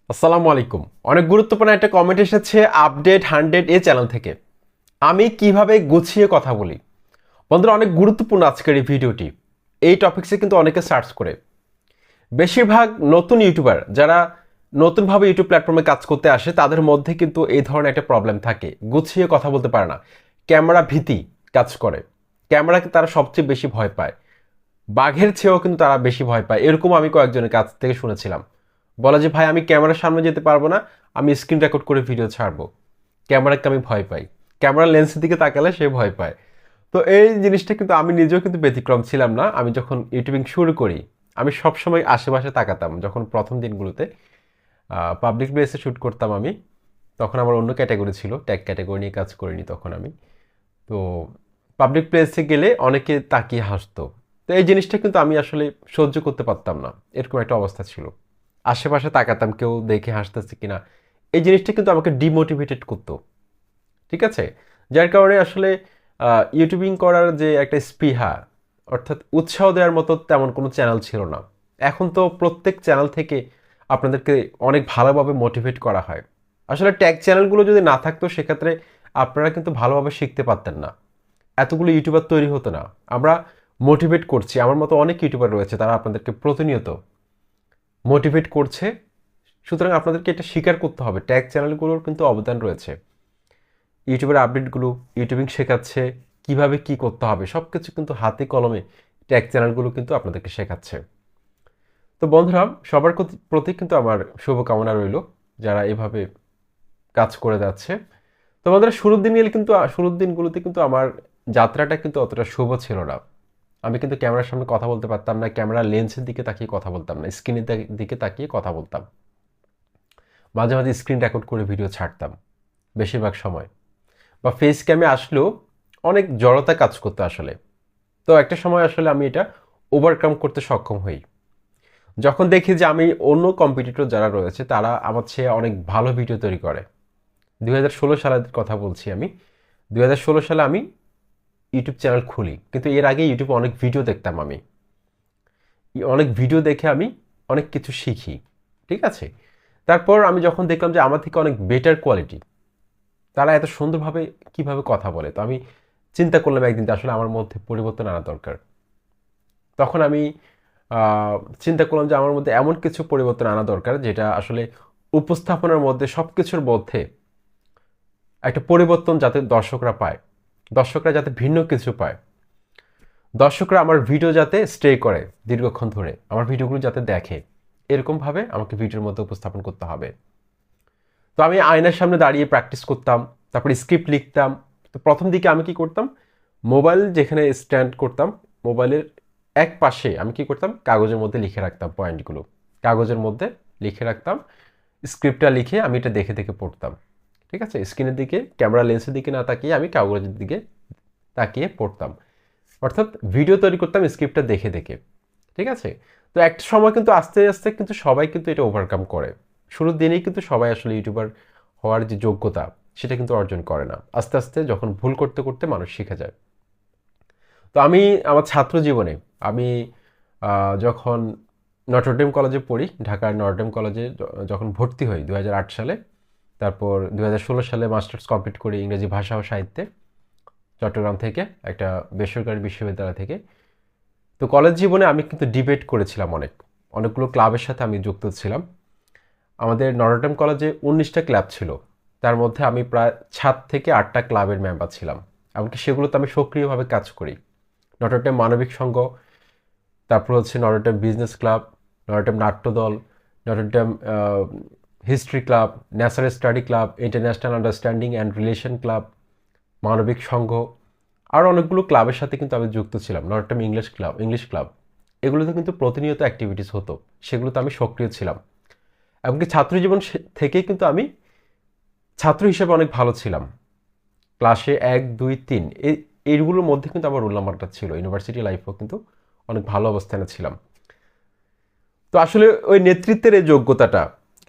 আসসালামু আলাইকুম। অনেক গুরুত্বপূর্ণ একটা কমেন্ট এসেছে আপডেট 100 এই চ্যানেল থেকে। আমি কিভাবে গুছিয়ে কথা বলি। বন্ধুরা, অনেক গুরুত্বপূর্ণ আজকের এই ভিডিওটি। এই টপিকসে কিন্তু অনেকে সার্চ করে। বেশিরভাগ নতুন ইউটিউবার যারা নতুনভাবে ইউটিউব প্ল্যাটফর্মে কাজ করতে আসে তাদের মধ্যে কিন্তু এই ধরনের একটা প্রবলেম থাকে, গুছিয়ে কথা বলতে পারে না। ক্যামেরা ভীতি কাজ করে, ক্যামেরাকে তারা সবচেয়ে বেশি ভয় পায়। বাঘের চেয়েও কিন্তু তারা বেশি ভয় পায়, এরকম আমি কয়েকজনের কাছ থেকে শুনেছিলাম। বলে যে ভাই, আমি ক্যামেরার সামনে যেতে পারবো না, আমি স্ক্রিন রেকর্ড করে ভিডিও ছাড়বো, ক্যামেরাকে আমি ভয় পাই। ক্যামেরা লেন্সের দিকে তাকালে সে ভয় পায়। তো এই জিনিসটা কিন্তু আমি নিজেও কিন্তু ব্যতিক্রম ছিলাম না। আমি যখন ইউটিউবিং শুরু করি, আমি সবসময় আশেপাশে তাকাতাম। যখন প্রথম দিনগুলোতে পাবলিক প্লেসে শ্যুট করতাম আমি, তখন আমার অন্য ক্যাটাগরি ছিল, ট্যাগ ক্যাটাগরি নিয়ে কাজ করিনি তখন আমি। তো পাবলিক প্লেসে গেলে অনেকে তাকিয়ে হাসতো। তো এই জিনিসটা কিন্তু আমি আসলে সহ্য করতে পারতাম না, এরকম একটা অবস্থা ছিল। আশেপাশে তাকাতাম কেউ দেখে হাসতেছে কিনা, এই জিনিসটা কিন্তু আমাকে ডিমোটিভেটেড করতো। ঠিক আছে, যার কারণে আসলে ইউটিউবিং করার যে একটা স্পৃহা, অর্থাৎ উৎসাহ দেওয়ার মতো তেমন কোনো চ্যানেল ছিল না। এখন তো প্রত্যেক চ্যানেল থেকে আপনাদেরকে অনেক ভালোভাবে মোটিভেট করা হয়। আসলে ট্যাগ চ্যানেলগুলো যদি না থাকতো সেক্ষেত্রে আপনারা কিন্তু ভালোভাবে শিখতে পারতেন না, এতগুলো ইউটিউবার তৈরি হতো না। আমরা মোটিভেট করছি, আমার মতো অনেক ইউটিউবার রয়েছে, তারা আপনাদেরকে প্রতিনিয়ত মোটিভেট করছে। সুতরাং আপনাদেরকে এটা স্বীকার করতে হবে, ট্যাগ চ্যানেলগুলোর কিন্তু অবদান রয়েছে। ইউটিউবের আপডেটগুলো, ইউটিউবিং শেখাচ্ছে, কিভাবে কি করতে হবে সব কিছু কিন্তু হাতে কলমে ট্যাগ চ্যানেলগুলো কিন্তু আপনাদেরকে শেখাচ্ছে। তো বন্ধুরা, সবার প্রতি কিন্তু আমার শুভকামনা রইল যারা এভাবে কাজ করে যাচ্ছে। তো বন্ধুরা, শুরুর দিনগুলোতে কিন্তু আমার যাত্রাটা কিন্তু অতটা শুভ ছিল না। আমি কিন্তু ক্যামেরার সামনে কথা বলতে পারতাম না, ক্যামেরা লেন্সের দিকে তাকিয়ে কথা বলতাম না, স্ক্রিনের দিকে তাকিয়ে কথা বলতাম। মাঝে মাঝে স্ক্রিন রেকর্ড করে ভিডিও ছাড়তাম বেশিরভাগ সময়, বা ফেস ক্যামে আসলেও অনেক জড়তা কাজ করতো আসলে। তো একটা সময় আসলে আমি এটা ওভারকাম করতে সক্ষম হই, যখন দেখি যে আমি অন্য কম্পিটিটর যারা রয়েছে তারা আমার চেয়ে অনেক ভালো ভিডিও তৈরি করে। 2016 সালের কথা বলছি আমি। 2016 সালে আমি ইউটিউব চ্যানেল খুলি, কিন্তু এর আগে ইউটিউবে অনেক ভিডিও দেখতাম আমি। অনেক ভিডিও দেখে আমি অনেক কিছু শিখি। ঠিক আছে, তারপর আমি যখন দেখলাম যে আমার থেকে অনেক বেটার কোয়ালিটি, তারা এত সুন্দরভাবে কিভাবে কথা বলে, তো আমি চিন্তা করলাম একদিন যে আসলে আমার মধ্যে পরিবর্তন আনা দরকার। তখন আমি চিন্তা করলাম যে আমার মধ্যে এমন কিছু পরিবর্তন আনা দরকার যেটা আসলে উপস্থাপনার মধ্যে সব কিছুর মধ্যে একটা পরিবর্তন যাতে দর্শকরা পায়, দর্শকরা যাতে ভিন্ন কিছু পায়, দর্শকরা আমার ভিডিও যাতে স্টে করে দীর্ঘক্ষণ ধরে, আমার ভিডিওগুলো যাতে দেখে, এরকমভাবে আমাকে ভিডিওর মধ্যে উপস্থাপন করতে হবে। তো আমি আয়নার সামনে দাঁড়িয়ে প্র্যাকটিস করতাম, তারপরে স্ক্রিপ্ট লিখতাম। তো প্রথম দিকে আমি কি করতাম, মোবাইল যেখানে স্ট্যান্ড করতাম, মোবাইলের এক পাশে আমি কি করতাম, কাগজের মধ্যে লিখে রাখতাম পয়েন্টগুলো, কাগজের মধ্যে লিখে রাখতাম। স্ক্রিপ্টটা লিখে আমি এটা দেখে দেখে পড়তাম। ঠিক আছে, স্ক্রিনের দিকে, ক্যামেরা লেন্সের দিকে না তাকিয়ে আমি কাগজের দিকে তাকিয়ে পড়তাম। অর্থাৎ ভিডিও তৈরি করতাম স্ক্রিপ্টটা দেখে দেখে। ঠিক আছে, তো একটা সময় কিন্তু আস্তে আস্তে কিন্তু সবাই কিন্তু এটা ওভারকাম করে। শুরুর দিনেই কিন্তু সবাই আসলে ইউটিউবার হওয়ার যে যোগ্যতা সেটা কিন্তু অর্জন করে না। আস্তে আস্তে যখন ভুল করতে করতে মানুষ শিখে যায়। তো আমি আমার ছাত্র জীবনে আমি যখন নটরডেম কলেজে পড়ি, ঢাকার নটরডেম কলেজে যখন ভর্তি হই 2008 সালে, তারপর 2016 সালে মাস্টার্স কমপ্লিট করি ইংরেজি ভাষা ও সাহিত্যে চট্টগ্রাম থেকে, একটা বেসরকারি বিশ্ববিদ্যালয় থেকে। তো কলেজ জীবনে আমি কিন্তু ডিবেট করেছিলাম অনেকগুলো ক্লাবের সাথে আমি যুক্ত ছিলাম। আমাদের নটরডেম কলেজে 19টা ক্লাব ছিল, তার মধ্যে আমি প্রায় 7 থেকে 8টা ক্লাবের মেম্বার ছিলাম। এমনকি সেগুলোতে আমি সক্রিয়ভাবে কাজ করি। নটরডেম মানবিক সংঘ, তারপর হচ্ছে নটরডেম বিজনেস ক্লাব, নটরডেম নাট্যদল, Notre Dame history club, natural study club, international understanding and relation club, মানবিক সংঘ, আরও অনেকগুলো ক্লাবের সাথে কিন্তু আমি যুক্ত ছিলাম। নটরডেম ইংলিশ ক্লাব, এগুলোতে কিন্তু প্রতিনিয়ত অ্যাক্টিভিটিস হতো, সেগুলোতে আমি সক্রিয় ছিলাম। এমনকি ছাত্র জীবন থেকেই কিন্তু আমি ছাত্র হিসেবে অনেক ভালো ছিলাম। ক্লাসে 1, 2, 3 এইগুলোর মধ্যে কিন্তু আমার রোল নাম্বারটা ছিল। ইউনিভার্সিটি লাইফেও কিন্তু অনেক ভালো অবস্থানে ছিলাম। তো আসলে ওই নেতৃত্বের এই যোগ্যতাটা,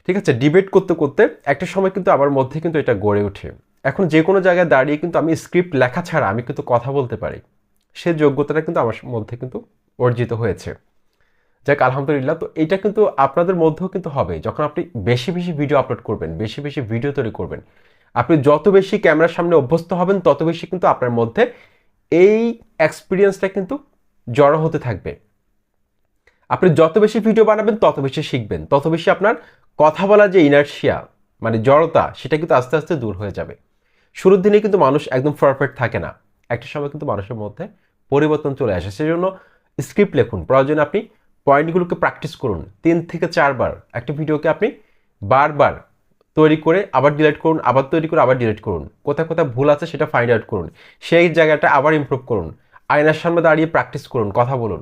ঠিক আছে, ডিবেট করতে করতে একটা সময় কিন্তু আমার মধ্যে কিন্তু এটা গড়ে ওঠে। এখন যে কোনো জায়গায় দাঁড়িয়ে কিন্তু আমি স্ক্রিপ্ট লেখা ছাড়া আমি কিন্তু কথা বলতে পারি, সে যোগ্যতাটা কিন্তু আমার মধ্যে কিন্তু অর্জিত হয়েছে। যাক আলহামদুলিল্লাহ। তো এটা কিন্তু আপনাদের মধ্যেও কিন্তু হবে যখন আপনি বেশি বেশি ভিডিও আপলোড করবেন, বেশি বেশি ভিডিও তৈরি করবেন। আপনি যত বেশি ক্যামেরার সামনে অভ্যস্ত হবেন তত বেশি কিন্তু আপনার মধ্যে এই এক্সপিরিয়েন্সটা কিন্তু জড়ো হতে থাকবে। আপনি যত বেশি ভিডিও বানাবেন তত বেশি শিখবেন, তত বেশি আপনার কথা বলার যে ইনার্শিয়া মানে জড়তা সেটা কিন্তু আস্তে আস্তে দূর হয়ে যাবে। শুরুর দিনে কিন্তু মানুষ একদম পারফেক্ট থাকে না, একটা সময় কিন্তু মানুষের মধ্যে পরিবর্তন চলে আসে। সেজন্য স্ক্রিপ্ট লিখুন, প্রয়োজনে আপনি পয়েন্টগুলোকে প্র্যাকটিস করুন 3 থেকে 4 বার। একটা ভিডিওকে আপনি বারবার তৈরি করে আবার ডিলিট করুন, আবার তৈরি করে আবার ডিলিট করুন, কোথায় কোথায় ভুল আছে সেটা ফাইন্ড আউট করুন, সেই জায়গাটা আবার ইমপ্রুভ করুন, আয়নার সামনে দাঁড়িয়ে প্র্যাকটিস করুন, কথা বলুন।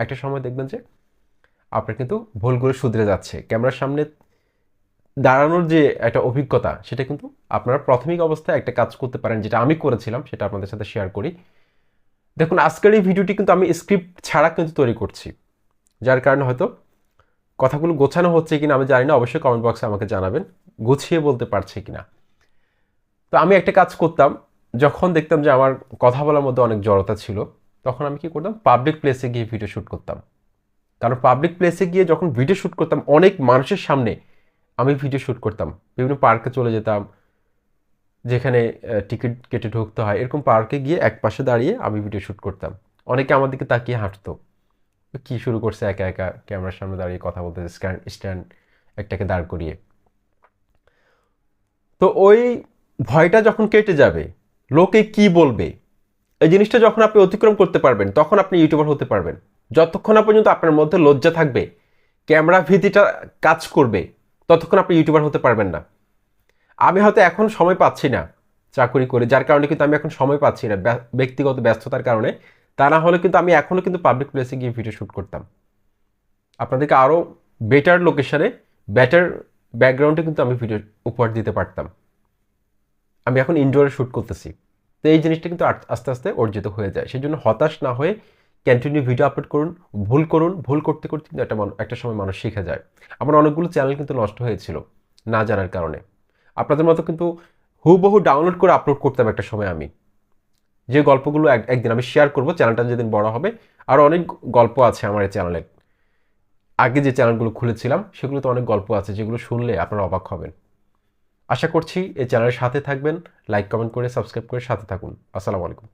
একটা সময় দেখবেন যে আপনার কিন্তু ভুলগুলো শুধরে যাচ্ছে। ক্যামেরার সামনে দাঁড়ানোর যে একটা অভিজ্ঞতা সেটা কিন্তু আপনারা প্রাথমিক অবস্থায় একটা কাজ করতে পারেন, যেটা আমি করেছিলাম, সেটা আপনাদের সাথে শেয়ার করি। দেখুন আজকের এই ভিডিওটি কিন্তু আমি স্ক্রিপ্ট ছাড়া কিন্তু তৈরি করছি, যার কারণে হয়তো কথাগুলো গোছানো হচ্ছে কিনা আমি জানি না, অবশ্যই কমেন্ট বক্সে আমাকে জানাবেন গুছিয়ে বলতে পারছি কিনা। তো আমি একটা কাজ করতাম, যখন দেখতাম যে আমার কথা বলার মধ্যে অনেক জড়তা ছিল, তখন আমি কি করতাম, পাবলিক প্লেসে গিয়ে ভিডিও শ্যুট করতাম। কারণ পাবলিক প্লেসে গিয়ে যখন ভিডিও শ্যুট করতাম অনেক মানুষের সামনে আমি ভিডিও শ্যুট করতাম। বিভিন্ন পার্কে চলে যেতাম, যেখানে টিকিট কেটে ঢুকতে হয়, এরকম পার্কে গিয়ে এক পাশে দাঁড়িয়ে আমি ভিডিও শ্যুট করতাম। অনেকে আমার দিকে তাকিয়ে হাঁটতো, কি শুরু করছে একা একা ক্যামেরার সামনে দাঁড়িয়ে কথা বলতে, স্ট্যান্ড একটাকে দাঁড় করিয়ে। তো ওই ভয়টা যখন কেটে যাবে, লোকে কি বলবে এই জিনিসটা যখন আপনি অতিক্রম করতে পারবেন, তখন আপনি ইউটিউবার হতে পারবেন। যতক্ষণ না পর্যন্ত আপনার মধ্যে লজ্জা থাকবে, ক্যামেরা ভীতিটা কাজ করবে, ততক্ষণ আপনি ইউটিউবার হতে পারবেন না। আমি হয়তো এখন সময় পাচ্ছি না চাকরি করে, যার কারণে কিন্তু আমি এখন সময় পাচ্ছি না ব্যক্তিগত ব্যস্ততার কারণে। তা না হলে কিন্তু আমি এখনও কিন্তু পাবলিক প্লেসে গিয়ে ভিডিও শ্যুট করতাম, আপনাদেরকে আরও বেটার লোকেশনে বেটার ব্যাকগ্রাউন্ডে কিন্তু আমি ভিডিও উপহার দিতে পারতাম। আমি এখন ইনডোরে শ্যুট করতেছি। তো এই জিনিসটা কিন্তু আস্তে আস্তে অর্জিত হয়ে যায়। সেই জন্য হতাশ না হয়ে কন্টিনিউ ভিডিও আপলোড করুন, ভুল করতে করতে কিন্তু একটা সময় মানুষ শিখে যায়। আমার অনেকগুলো চ্যানেল কিন্তু নষ্ট হয়েছিল না জানার কারণে। আপনাদের মতো কিন্তু হুবহু ডাউনলোড করে আপলোড করতাম একটা সময় আমি, যে গল্পগুলো একদিন আমি শেয়ার করব, চ্যানেলটা যেদিন বড় হবে। আর অনেক গল্প আছে আমার এই চ্যানেলে, আগে যে চ্যানেলগুলো খুলেছিলাম সেগুলোতে অনেক গল্প আছে যেগুলো শুনলে আপনারা অবাক হবেন। আশা করছি এই চ্যানেলের সাথে থাকবেন, লাইক কমেন্ট করে সাবস্ক্রাইব করে সাথে থাকুন। আসসালামু আলাইকুম।